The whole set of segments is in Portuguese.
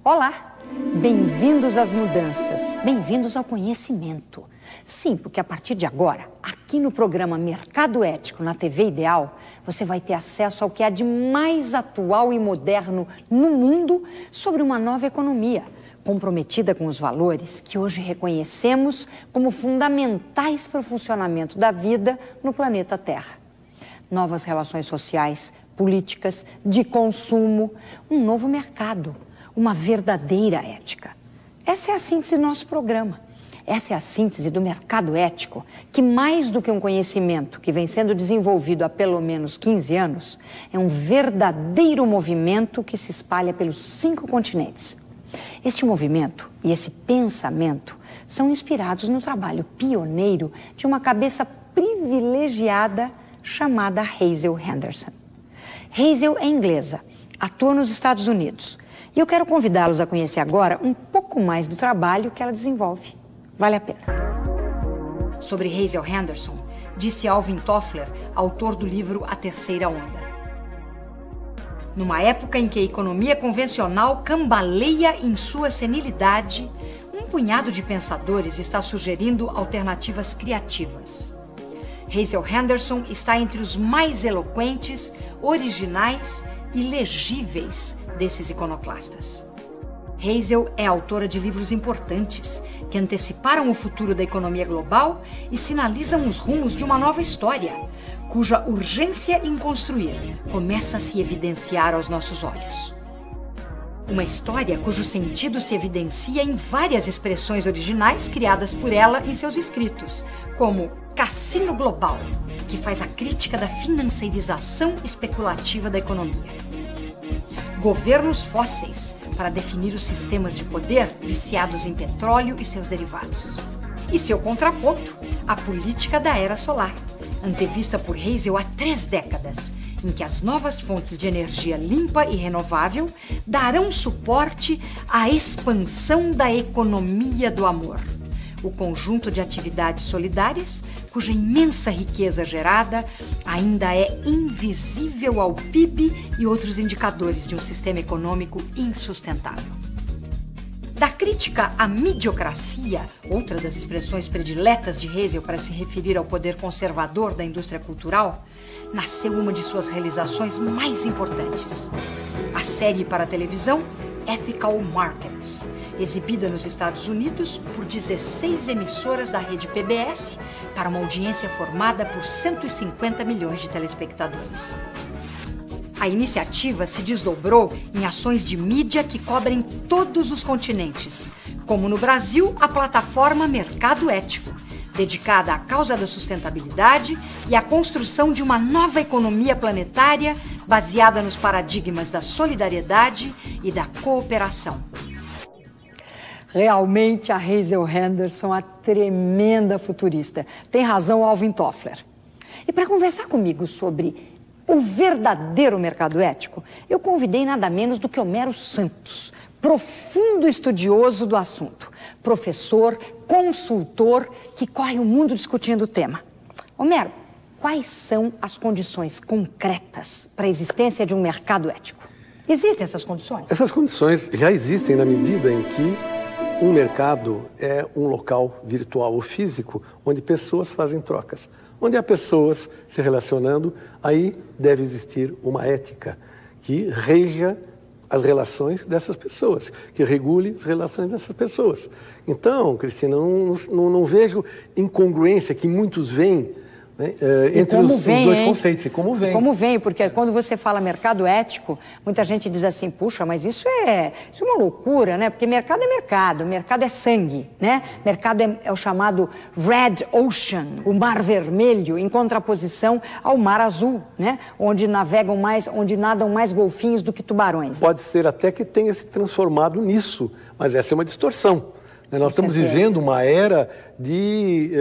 Olá, bem-vindos às mudanças, bem-vindos ao conhecimento. Sim, porque a partir de agora, aqui no programa Mercado Ético, na TV Ideal, você vai ter acesso ao que há de mais atual e moderno no mundo sobre uma nova economia, comprometida com os valores que hoje reconhecemos como fundamentais para o funcionamento da vida no planeta Terra. Novas relações sociais, políticas, de consumo, um novo mercado. Uma verdadeira ética. Essa é a síntese do nosso programa. Essa é a síntese do mercado ético, que mais do que um conhecimento que vem sendo desenvolvido há pelo menos 15 anos, é um verdadeiro movimento que se espalha pelos 5 continentes. Este movimento e esse pensamento são inspirados no trabalho pioneiro de uma cabeça privilegiada chamada Hazel Henderson. Hazel é inglesa, atua nos Estados Unidos. E eu quero convidá-los a conhecer agora um pouco mais do trabalho que ela desenvolve. Vale a pena. Sobre Hazel Henderson, disse Alvin Toffler, autor do livro A Terceira Onda. Numa época em que a economia convencional cambaleia em sua senilidade, um punhado de pensadores está sugerindo alternativas criativas. Hazel Henderson está entre os mais eloquentes, originais e legíveis desses iconoclastas. Hazel é autora de livros importantes que anteciparam o futuro da economia global e sinalizam os rumos de uma nova história, cuja urgência em construir começa a se evidenciar aos nossos olhos. Uma história cujo sentido se evidencia em várias expressões originais criadas por ela em seus escritos, como Cassino Global, que faz a crítica da financeirização especulativa da economia. Governos fósseis, para definir os sistemas de poder viciados em petróleo e seus derivados. E seu contraponto, a política da era solar, antevista por Hazel há 3 décadas, em que as novas fontes de energia limpa e renovável darão suporte à expansão da economia do amor. O conjunto de atividades solidárias, cuja imensa riqueza gerada ainda é invisível ao PIB e outros indicadores de um sistema econômico insustentável. Da crítica à midiocracia, outra das expressões prediletas de Hazel para se referir ao poder conservador da indústria cultural, nasceu uma de suas realizações mais importantes. A série para a televisão Ethical Markets, exibida nos Estados Unidos por 16 emissoras da rede PBS para uma audiência formada por 150 milhões de telespectadores. A iniciativa se desdobrou em ações de mídia que cobrem todos os continentes, como no Brasil a plataforma Mercado Ético, dedicada à causa da sustentabilidade e à construção de uma nova economia planetária baseada nos paradigmas da solidariedade e da cooperação. Realmente a Hazel Henderson é uma tremenda futurista. Tem razão Alvin Toffler. E para conversar comigo sobre o verdadeiro mercado ético, eu convidei nada menos do que Homero Santos, profundo estudioso do assunto, professor, consultor, que corre o mundo discutindo o tema. Homero, quais são as condições concretas para a existência de um mercado ético? Existem essas condições? Essas condições já existem na medida em que um mercado é um local virtual ou físico onde pessoas fazem trocas. Onde há pessoas se relacionando, aí deve existir uma ética que reja as relações dessas pessoas, que regule as relações dessas pessoas. Então, Cristina, não vejo incongruência que muitos veem, né, entre os dois conceitos. E como vem. Como vem, porque quando você fala mercado ético, muita gente diz assim, puxa, mas isso é uma loucura, né? Porque mercado é sangue, né? Mercado é o chamado Red Ocean, o mar vermelho, em contraposição ao mar azul, né? Onde nadam mais golfinhos do que tubarões. Pode ser até que tenha se transformado nisso, mas essa é uma distorção. Nós estamos vivendo uma era de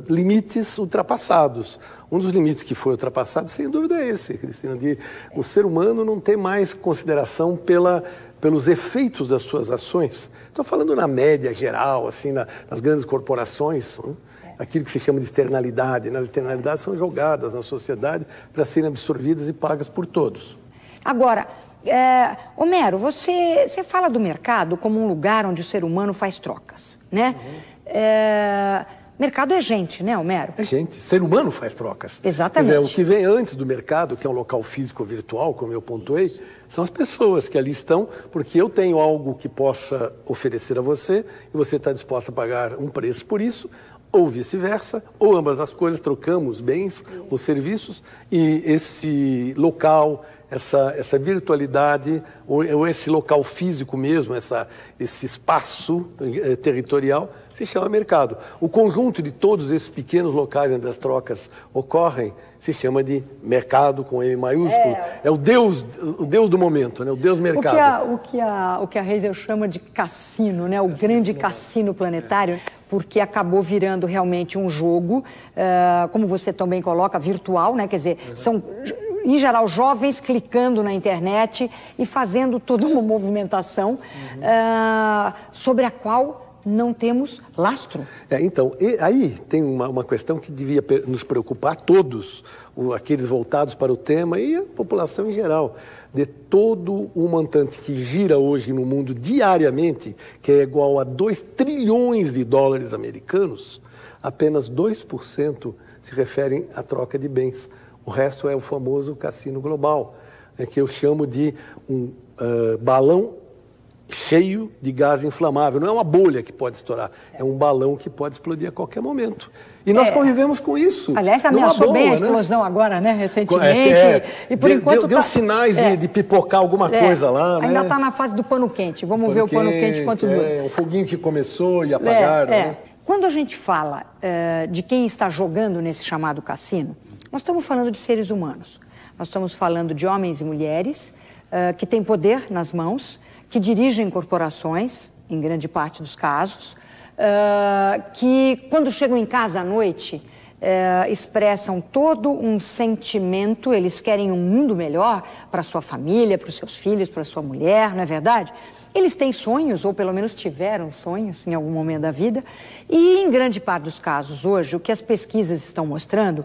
limites ultrapassados. Um dos limites que foi ultrapassado, sem dúvida, é esse, Cristina, de o ser humano não ter mais consideração pelos efeitos das suas ações. Estou falando na média geral, assim, nas grandes corporações, aquilo que se chama de externalidade. As externalidades são jogadas na sociedade para serem absorvidas e pagas por todos. Agora, Homero, você fala do mercado como um lugar onde o ser humano faz trocas, né? Mercado é gente, né, Homero? É gente. Ser humano faz trocas. Exatamente. Quer dizer, o que vem antes do mercado, que é um local físico ou virtual, como eu pontuei, são as pessoas que ali estão, porque eu tenho algo que possa oferecer a você e você está disposto a pagar um preço por isso, ou vice-versa, ou ambas as coisas, trocamos bens ou serviços, e esse local, essa virtualidade, ou esse local físico mesmo, esse espaço territorial, se chama mercado. O conjunto de todos esses pequenos locais onde as trocas ocorrem se chama de mercado, com M maiúsculo. É o Deus do momento, né? O Deus mercado. O que a Hazel chama de cassino, né? O grande cassino planetário, porque acabou virando realmente um jogo, como você também coloca, virtual, né? Quer dizer, são, em geral, jovens clicando na internet e fazendo toda uma movimentação sobre a qual não temos lastro. Então, aí tem uma questão que devia nos preocupar todos, aqueles voltados para o tema e a população em geral, de todo o montante que gira hoje no mundo diariamente, que é igual a 2 trilhões de dólares americanos, apenas 2% se referem à troca de bens. O resto é o famoso cassino global, que eu chamo de um balão cheio de gás inflamável. Não é uma bolha que pode estourar, é um balão que pode explodir a qualquer momento. E nós convivemos com isso. Aliás, ameaçou bem a explosão agora, né, recentemente. E por enquanto deu sinais de pipocar alguma coisa lá, né? Ainda está na fase do pano quente. Vamos ver o pano quente quanto dura. Um foguinho que começou e apagaram. Né? Quando a gente fala de quem está jogando nesse chamado cassino, nós estamos falando de seres humanos. Nós estamos falando de homens e mulheres que têm poder nas mãos, que dirigem corporações, em grande parte dos casos, que, quando chegam em casa à noite, expressam todo um sentimento, eles querem um mundo melhor para a sua família, para os seus filhos, para a sua mulher, não é verdade? Eles têm sonhos, ou pelo menos tiveram sonhos em algum momento da vida, e em grande parte dos casos hoje, o que as pesquisas estão mostrando,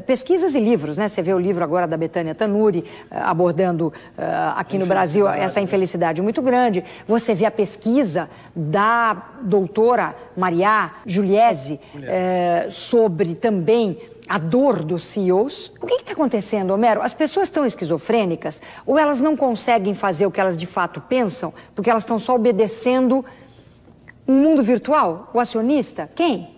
pesquisas e livros, né? Você vê o livro agora da Betânia Tanuri, abordando aqui no Brasil essa infelicidade muito grande. Você vê a pesquisa da doutora Maria Giuliesi sobre também a dor dos CEOs. O que está acontecendo, Homero? As pessoas estão esquizofrênicas ou elas não conseguem fazer o que elas de fato pensam porque elas estão só obedecendo um mundo virtual? O acionista? Quem?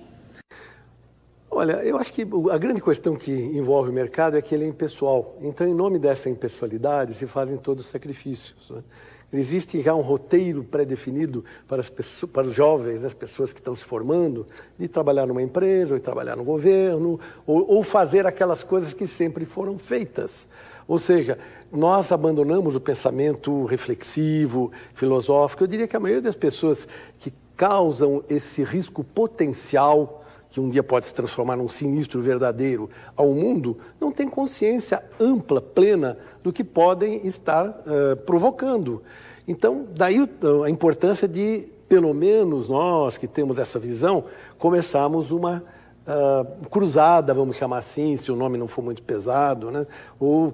Olha, eu acho que a grande questão que envolve o mercado é que ele é impessoal. Então, em nome dessa impessoalidade, se fazem todos os sacrifícios, né? Existe já um roteiro pré-definido para os jovens, as pessoas que estão se formando, de trabalhar numa empresa, ou trabalhar no governo, ou fazer aquelas coisas que sempre foram feitas. Ou seja, nós abandonamos o pensamento reflexivo, filosófico. Eu diria que a maioria das pessoas que causam esse risco potencial, que um dia pode se transformar num sinistro verdadeiro ao mundo, não tem consciência ampla, plena, do que podem estar provocando. Então, daí a importância de, pelo menos nós que temos essa visão, começarmos uma cruzada, vamos chamar assim, se o nome não for muito pesado, né? Ou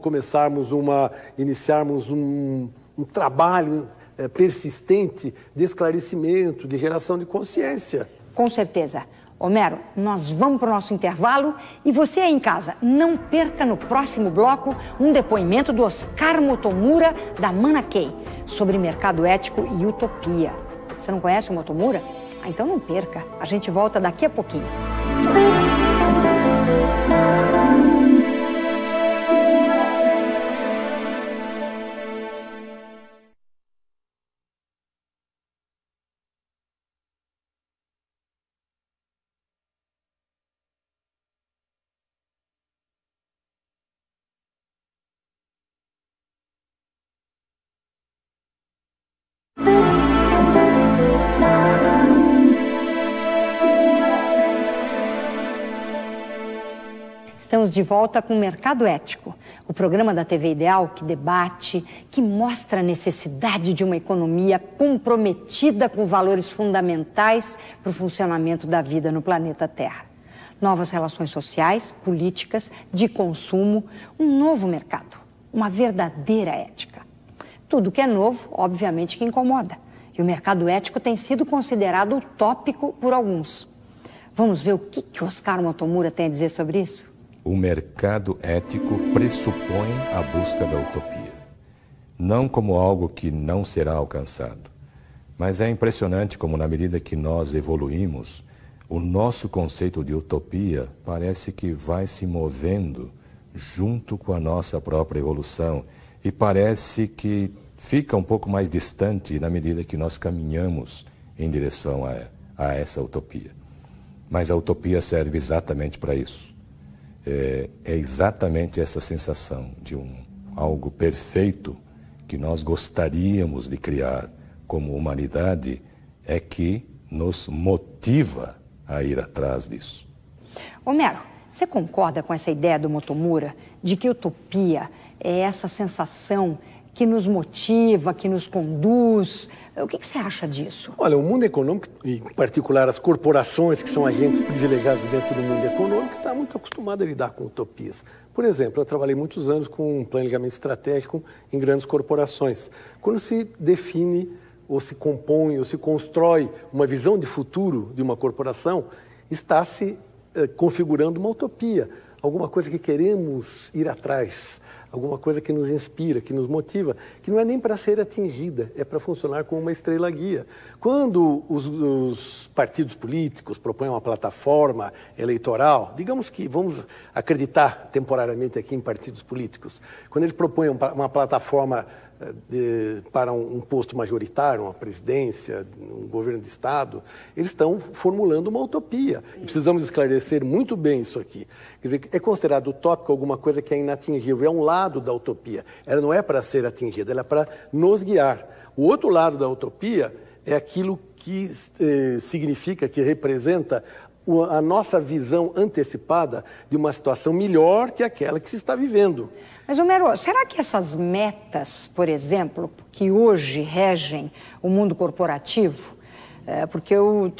iniciarmos um trabalho persistente de esclarecimento, de geração de consciência. Com certeza. Homero, nós vamos para o nosso intervalo e você aí em casa, não perca no próximo bloco um depoimento do Oscar Motomura da Manakei sobre mercado ético e utopia. Você não conhece o Motomura? Então não perca, a gente volta daqui a pouquinho. Estamos de volta com o Mercado Ético, o programa da TV Ideal que debate, que mostra a necessidade de uma economia comprometida com valores fundamentais para o funcionamento da vida no planeta Terra. Novas relações sociais, políticas, de consumo, um novo mercado, uma verdadeira ética. Tudo que é novo, obviamente, que incomoda. E o mercado ético tem sido considerado utópico por alguns. Vamos ver o que Oscar Motomura tem a dizer sobre isso? O mercado ético pressupõe a busca da utopia. Não como algo que não será alcançado. Mas é impressionante como, na medida que nós evoluímos, o nosso conceito de utopia parece que vai se movendo junto com a nossa própria evolução e parece que fica um pouco mais distante na medida que nós caminhamos em direção a essa utopia. Mas a utopia serve exatamente para isso. É exatamente essa sensação de algo perfeito que nós gostaríamos de criar como humanidade é que nos motiva a ir atrás disso. Homero, você concorda com essa ideia do Motomura de que utopia é essa sensação que nos motiva, que nos conduz? O que você acha disso? Olha, o mundo econômico, em particular as corporações, que são agentes privilegiados dentro do mundo econômico, está muito acostumado a lidar com utopias. Por exemplo, eu trabalhei muitos anos com planejamento estratégico em grandes corporações. Quando se define, ou se compõe, ou se constrói uma visão de futuro de uma corporação, está se configurando uma utopia, alguma coisa que queremos ir atrás, alguma coisa que nos inspira, que nos motiva, que não é nem para ser atingida, é para funcionar como uma estrela guia. Quando os partidos políticos propõem uma plataforma eleitoral, digamos que vamos acreditar temporariamente aqui em partidos políticos, quando eles propõem uma plataforma para um posto majoritário, uma presidência, um governo de Estado, eles estão formulando uma utopia. E precisamos esclarecer muito bem isso aqui. Quer dizer, é considerado utópico alguma coisa que é inatingível, é um lado da utopia. Ela não é para ser atingida, ela é para nos guiar. O outro lado da utopia é aquilo que significa, que representa a nossa visão antecipada de uma situação melhor que aquela que se está vivendo. Mas, Homero, será que essas metas, por exemplo, que hoje regem o mundo corporativo, porque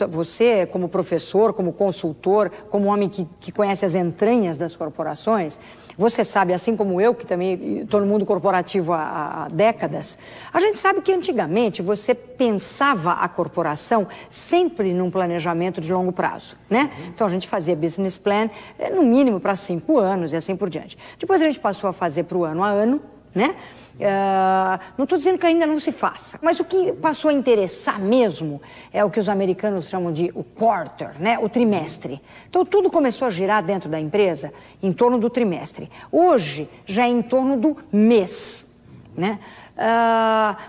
você, como professor, como consultor, como homem que conhece as entranhas das corporações, você sabe, assim como eu, que também estou no mundo corporativo há décadas, a gente sabe que antigamente você pensava a corporação sempre num planejamento de longo prazo, né? Então a gente fazia business plan, no mínimo para 5 anos e assim por diante. Depois a gente passou a fazer para o ano a ano, né? Não estou dizendo que ainda não se faça, mas o que passou a interessar mesmo é o que os americanos chamam de o quarter, né? O trimestre. Então tudo começou a girar dentro da empresa em torno do trimestre. Hoje já é em torno do mês, né?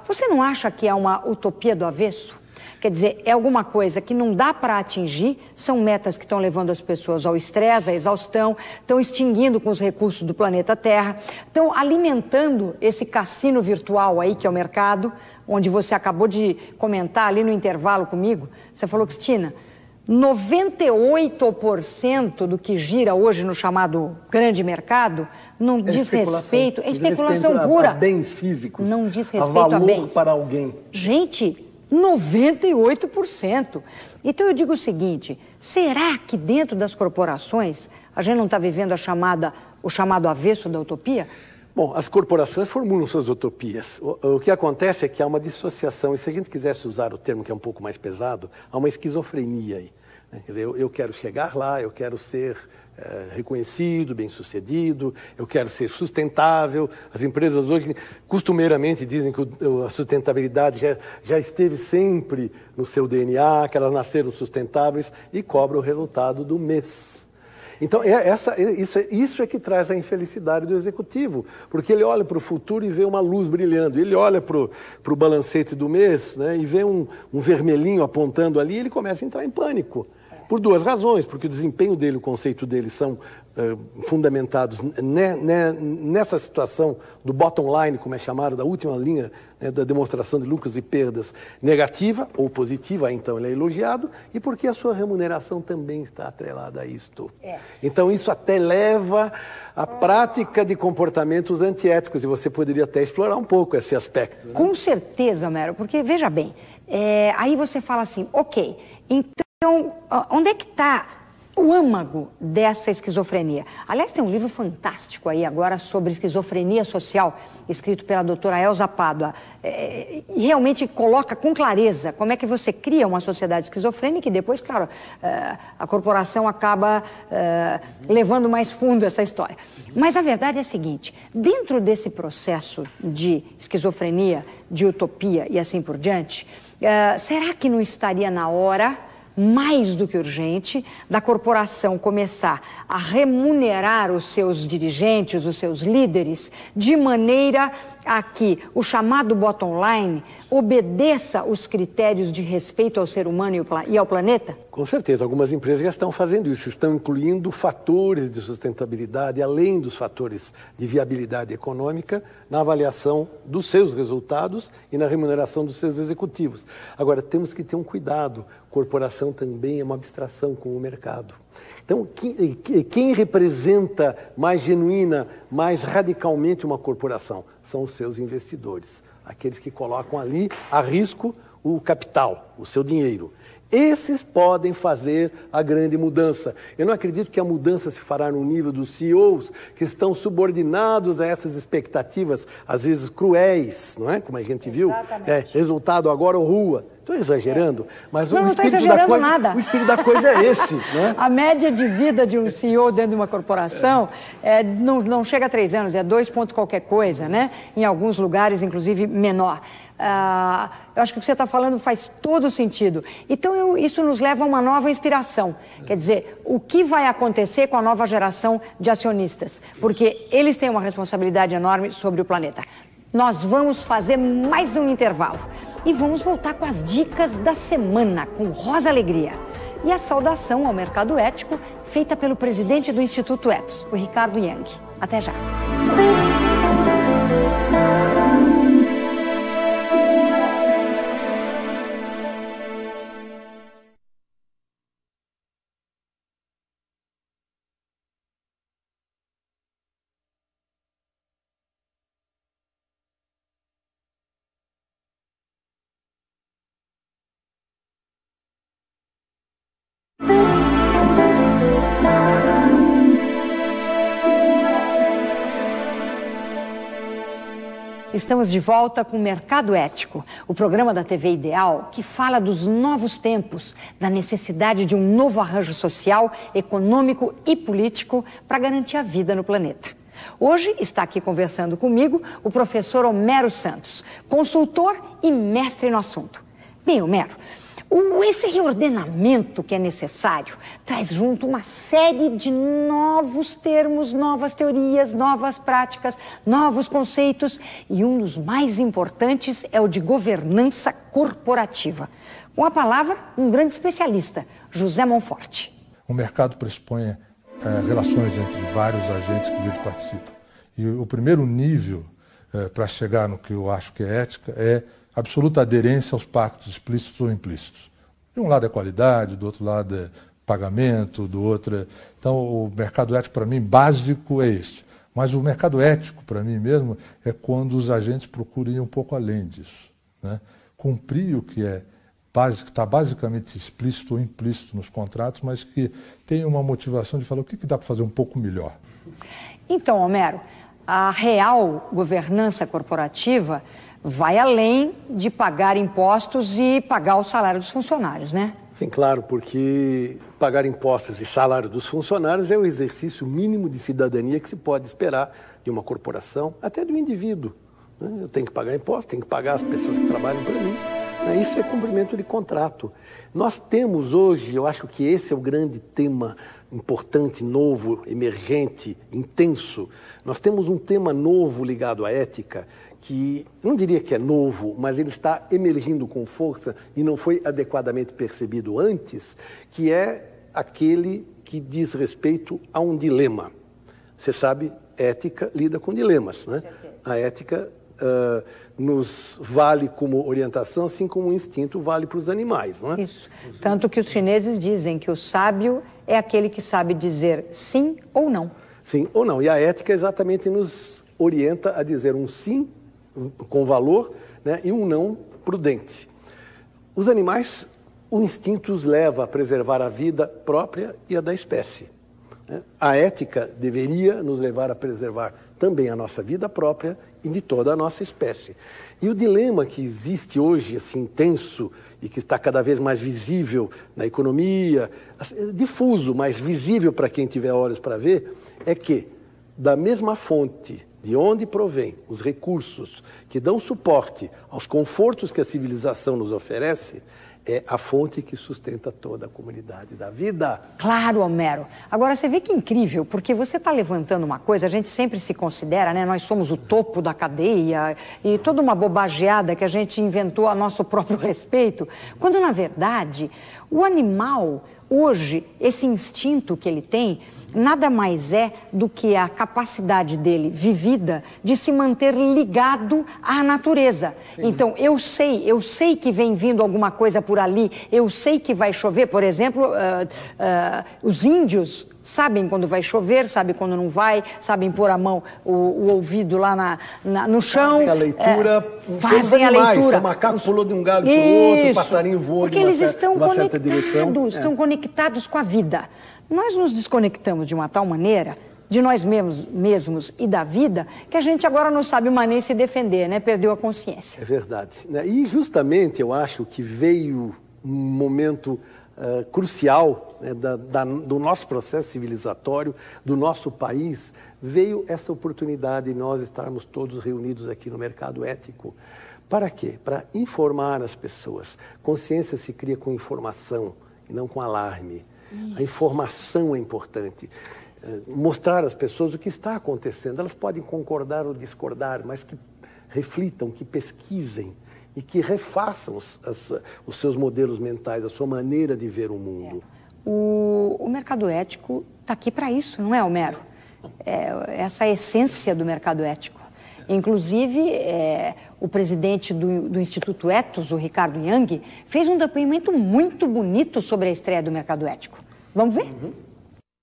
Você não acha que é uma utopia do avesso? Quer dizer, é alguma coisa que não dá para atingir, são metas que estão levando as pessoas ao estresse, à exaustão, estão extinguindo com os recursos do planeta Terra, estão alimentando esse cassino virtual aí que é o mercado, onde você acabou de comentar ali no intervalo comigo. Você falou, Cristina, 98% do que gira hoje no chamado grande mercado não diz respeito, é especulação pura. A bens físicos, não diz respeito a valor bens para alguém. Gente, 98%. Então eu digo o seguinte, será que dentro das corporações a gente não está vivendo o chamado avesso da utopia? Bom, as corporações formulam suas utopias. O que acontece é que há uma dissociação, e se a gente quisesse usar o termo que é um pouco mais pesado, há uma esquizofrenia aí. Quer dizer, eu quero chegar lá, eu quero ser reconhecido, bem-sucedido, eu quero ser sustentável. As empresas hoje costumeiramente dizem que a sustentabilidade já esteve sempre no seu DNA, que elas nasceram sustentáveis e cobram o resultado do mês. Então, isso é que traz a infelicidade do executivo, porque ele olha para o futuro e vê uma luz brilhando, ele olha para o balancete do mês, né, e vê um vermelhinho apontando ali e ele começa a entrar em pânico. Por duas razões, porque o desempenho dele, o conceito dele são fundamentados nessa situação do bottom line, como é chamado, da última linha, né, da demonstração de lucros e perdas negativa ou positiva, então ele é elogiado, e porque a sua remuneração também está atrelada a isto. Então isso até leva à prática de comportamentos antiéticos, e você poderia até explorar um pouco esse aspecto. Né? Com certeza, Homero, porque veja bem, aí você fala assim, ok, então onde é que está o âmago dessa esquizofrenia? Aliás, tem um livro fantástico aí agora sobre esquizofrenia social, escrito pela doutora Elza Pádua, e realmente coloca com clareza como é que você cria uma sociedade esquizofrênica e depois, claro, a corporação acaba levando mais fundo essa história. Mas a verdade é a seguinte, dentro desse processo de esquizofrenia, de utopia e assim por diante, será que não estaria na hora, mais do que urgente, da corporação começar a remunerar os seus dirigentes, os seus líderes, de maneira a que o chamado bottom line obedeça os critérios de respeito ao ser humano e ao planeta? Com certeza, algumas empresas já estão fazendo isso, estão incluindo fatores de sustentabilidade, além dos fatores de viabilidade econômica, na avaliação dos seus resultados e na remuneração dos seus executivos. Agora, temos que ter um cuidado, corporação também é uma abstração com o mercado. Então, quem representa mais genuína, mais radicalmente uma corporação? São os seus investidores, aqueles que colocam ali a risco o capital, o seu dinheiro. Esses podem fazer a grande mudança. Eu não acredito que a mudança se fará no nível dos CEOs, que estão subordinados a essas expectativas, às vezes cruéis, não é? Como a gente viu. Resultado agora ou rua. Estou exagerando, mas não estou exagerando nada. O espírito da coisa é esse. Né? A média de vida de um CEO dentro de uma corporação não chega a 3 anos, é 2 ponto qualquer coisa, né? Em alguns lugares, inclusive, menor. Eu acho que o que você está falando faz todo sentido. Então, isso nos leva a uma nova inspiração. Quer dizer, o que vai acontecer com a nova geração de acionistas? Porque eles têm uma responsabilidade enorme sobre o planeta. Nós vamos fazer mais um intervalo. E vamos voltar com as dicas da semana, com Rosa Alegria. E a saudação ao mercado ético, feita pelo presidente do Instituto Ethos, o Ricardo Yang. Até já. Estamos de volta com o Mercado Ético, o programa da TV Ideal que fala dos novos tempos, da necessidade de um novo arranjo social, econômico e político para garantir a vida no planeta. Hoje está aqui conversando comigo o professor Homero Santos, consultor e mestre no assunto. Bem, Homero, esse reordenamento que é necessário traz junto uma série de novos termos, novas teorias, novas práticas, novos conceitos e um dos mais importantes é o de governança corporativa. Com a palavra, um grande especialista, José Monforte. O mercado pressupõe relações entre vários agentes que dele participam. E o primeiro nível para chegar no que eu acho que é ética é absoluta aderência aos pactos explícitos ou implícitos. De um lado é qualidade, do outro lado é pagamento, do outro... Então, o mercado ético, para mim, básico é esse. Mas o mercado ético, para mim mesmo, é quando os agentes procuram ir um pouco além disso. Né? Cumprir o que está basicamente explícito ou implícito nos contratos, mas que tem uma motivação de falar o que dá para fazer um pouco melhor. Então, Homero, a real governança corporativa vai além de pagar impostos e pagar o salário dos funcionários, né? Sim, claro, porque pagar impostos e salário dos funcionários é o exercício mínimo de cidadania que se pode esperar de uma corporação, até do indivíduo. Né? Eu tenho que pagar impostos, tenho que pagar as pessoas que trabalham para mim. Né? Isso é cumprimento de contrato. Nós temos hoje, eu acho que esse é o grande tema importante, novo, emergente, intenso. Nós temos um tema novo ligado à ética, que não diria que é novo, mas ele está emergindo com força e não foi adequadamente percebido antes, que é aquele que diz respeito a um dilema. Você sabe, ética lida com dilemas, né? A ética nos vale como orientação, assim como o instinto vale para os animais, não é? Isso. Tanto que os chineses dizem que o sábio é aquele que sabe dizer sim ou não. Sim ou não. E a ética exatamente nos orienta a dizer um sim com valor, né, e um não prudente. Os animais, o instinto os leva a preservar a vida própria e a da espécie. A ética deveria nos levar a preservar também a nossa vida própria e de toda a nossa espécie. E o dilema que existe hoje, assim, intenso, e que está cada vez mais visível na economia, difuso, mas visível para quem tiver olhos para ver, é que, da mesma fonte de onde provém os recursos que dão suporte aos confortos que a civilização nos oferece, é a fonte que sustenta toda a comunidade da vida. Claro, Homero. Agora, você vê que incrível, porque você está levantando uma coisa, a gente sempre se considera, né? Nós somos o topo da cadeia e toda uma bobageada que a gente inventou a nosso próprio respeito, quando, na verdade, o animal, hoje, esse instinto que ele tem, nada mais é do que a capacidade dele, vivida, de se manter ligado à natureza. Sim. Então, eu sei que vem vindo alguma coisa por ali, eu sei que vai chover, por exemplo, os índios sabem quando vai chover, sabem quando não vai, sabem pôr a mão, o ouvido lá no chão. Fazem a leitura. Fazem a leitura. O macaco pulou de um galho para o outro, o passarinho voou porque de uma eles estão certa direção. Estão conectados com a vida. Nós nos desconectamos de uma tal maneira, de nós mesmos e da vida, que a gente agora não sabe mais nem se defender, né? Perdeu a consciência. É verdade. E justamente eu acho que veio um momento crucial, né, do nosso processo civilizatório, do nosso país, veio essa oportunidade de nós estarmos todos reunidos aqui no Mercado Ético. Para quê? Para informar as pessoas. Consciência se cria com informação e não com alarme. A informação é importante. Mostrar às pessoas o que está acontecendo. Elas podem concordar ou discordar, mas que reflitam, que pesquisem e que refaçam os seus modelos mentais, a sua maneira de ver o mundo. O mercado ético está aqui para isso, não é, Homero? Essa é a essência do mercado ético. Inclusive, o presidente do Instituto Ethos, o Ricardo Young, fez um depoimento muito bonito sobre a estreia do mercado ético. Vamos ver?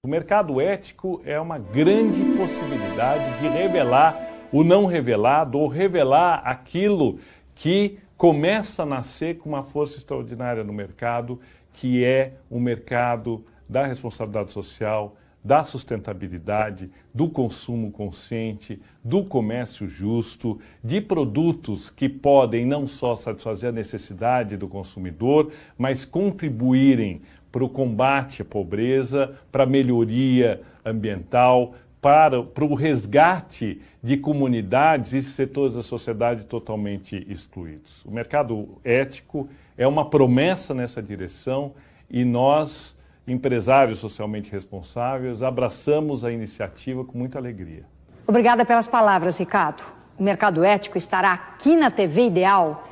O mercado ético é uma grande possibilidade de revelar o não revelado ou revelar aquilo que começa a nascer com uma força extraordinária no mercado, que é o mercado da responsabilidade social, da sustentabilidade, do consumo consciente, do comércio justo, de produtos que podem não só satisfazer a necessidade do consumidor, mas contribuírem para o combate à pobreza, para a melhoria ambiental, para o resgate de comunidades e setores da sociedade totalmente excluídos. O mercado ético é uma promessa nessa direção e nós, empresários socialmente responsáveis, abraçamos a iniciativa com muita alegria. Obrigada pelas palavras, Ricardo. O Mercado Ético estará aqui na TV Ideal,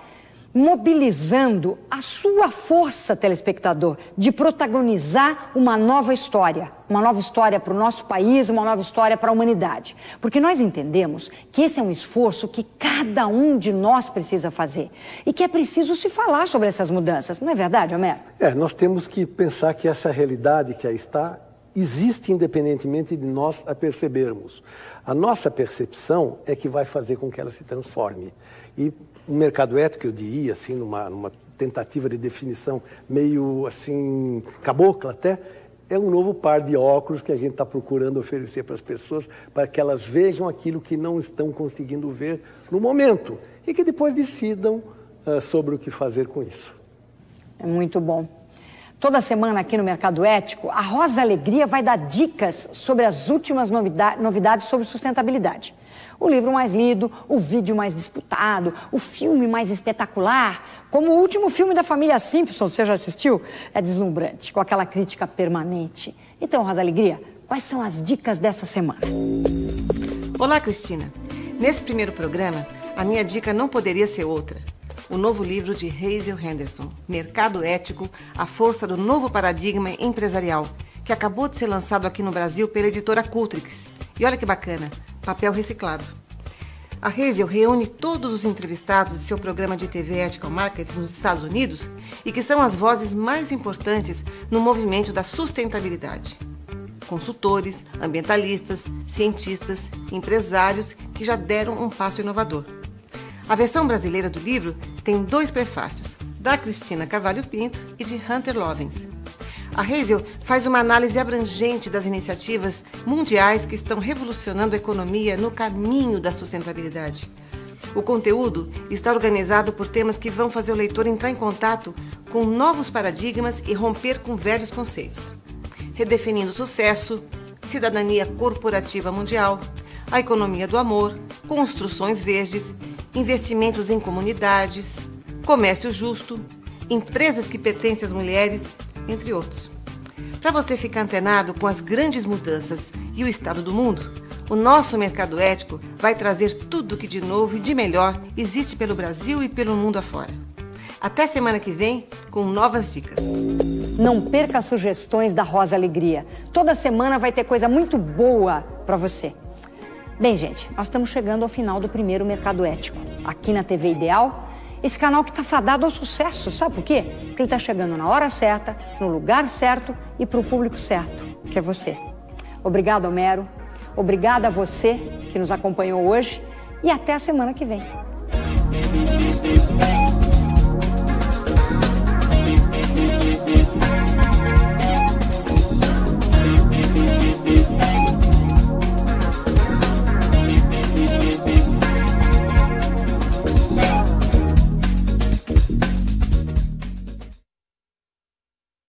mobilizando a sua força, telespectador, de protagonizar uma nova história para o nosso país, uma nova história para a humanidade. Porque nós entendemos que esse é um esforço que cada um de nós precisa fazer e que é preciso se falar sobre essas mudanças. Não é verdade, Homero? Nós temos que pensar que essa realidade que aí está existe independentemente de nós a percebermos. A nossa percepção é que vai fazer com que ela se transforme. E o mercado ético, eu diria, assim, numa tentativa de definição meio assim, cabocla até, é um novo par de óculos que a gente está procurando oferecer para as pessoas, para que elas vejam aquilo que não estão conseguindo ver no momento e que depois decidam sobre o que fazer com isso. É muito bom. Toda semana aqui no Mercado Ético, a Rosa Alegria vai dar dicas sobre as últimas novidades sobre sustentabilidade. O livro mais lido, o vídeo mais disputado, o filme mais espetacular, como o último filme da família Simpson, você já assistiu? É deslumbrante, com aquela crítica permanente. Então, Rosa Alegria, quais são as dicas dessa semana? Olá, Cristina. Nesse primeiro programa, a minha dica não poderia ser outra. o novo livro de Hazel Henderson, Mercado Ético, a força do novo paradigma empresarial, que acabou de ser lançado aqui no Brasil pela editora Cultrix. E olha que bacana, papel reciclado. A Hazel reúne todos os entrevistados de seu programa de TV Ethical Markets nos Estados Unidos e que são as vozes mais importantes no movimento da sustentabilidade. Consultores, ambientalistas, cientistas, empresários que já deram um passo inovador. A versão brasileira do livro tem 2 prefácios, da Cristina Carvalho Pinto e de Hunter Lovins. A Hazel faz uma análise abrangente das iniciativas mundiais que estão revolucionando a economia no caminho da sustentabilidade. O conteúdo está organizado por temas que vão fazer o leitor entrar em contato com novos paradigmas e romper com velhos conceitos. Redefinindo o sucesso, cidadania corporativa mundial, a economia do amor, construções verdes, investimentos em comunidades, comércio justo, empresas que pertencem às mulheres, entre outros. Para você ficar antenado com as grandes mudanças e o estado do mundo, o nosso Mercado Ético vai trazer tudo que de novo e de melhor existe pelo Brasil e pelo mundo afora. Até semana que vem com novas dicas. Não perca as sugestões da Rosa Alegria. Toda semana vai ter coisa muito boa para você. Bem, gente, nós estamos chegando ao final do primeiro Mercado Ético. Aqui na TV Ideal, esse canal que está fadado ao sucesso. Sabe por quê? Porque ele está chegando na hora certa, no lugar certo e para o público certo, que é você. Obrigado, Homero. Obrigada a você que nos acompanhou hoje e até a semana que vem.